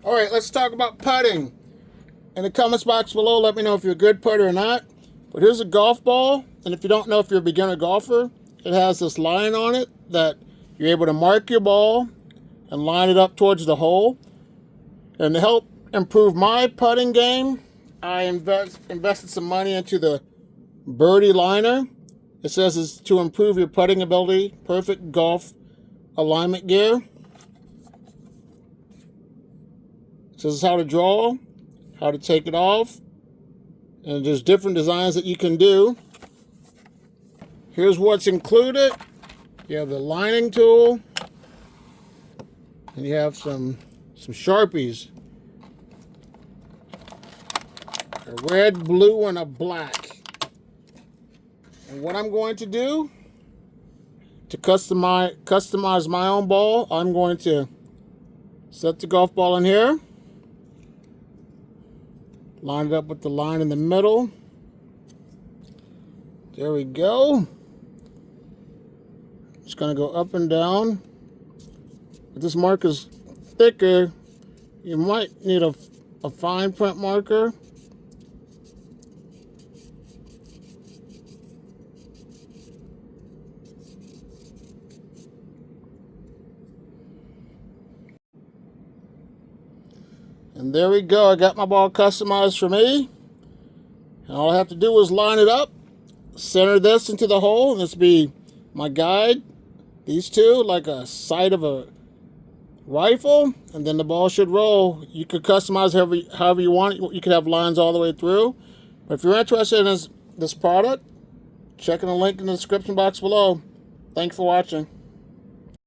All right, let's talk about putting. In the comments box below, let me know if you're a good putter or not. But here's a golf ball, and if you don't know if you're a beginner golfer, it has this line on it that you're able to mark your ball and line it up towards the hole. And to help improve my putting game, I invested some money into the BIRDIE Liner. It says it's to improve your putting ability, perfect golf alignment gear. It says how to draw, how to take it off, and there's different designs that you can do. Here's what's included. You have the lining tool, and you have some Sharpies. A red, blue, and a black. And what I'm going to do to customize my own ball, I'm going to set the golf ball in here. Line it up with the line in the middle. There we go. It's going to go up and down. If this marker's thicker, you might need a fine print marker. And there we go. I got my ball customized for me. And all I have to do is line it up, center this into the hole, and this will be my guide. These two, like a sight of a rifle, and then the ball should roll. You could customize however you want it. You could have lines all the way through. But if you're interested in this product, check in the link in the description box below. Thanks for watching.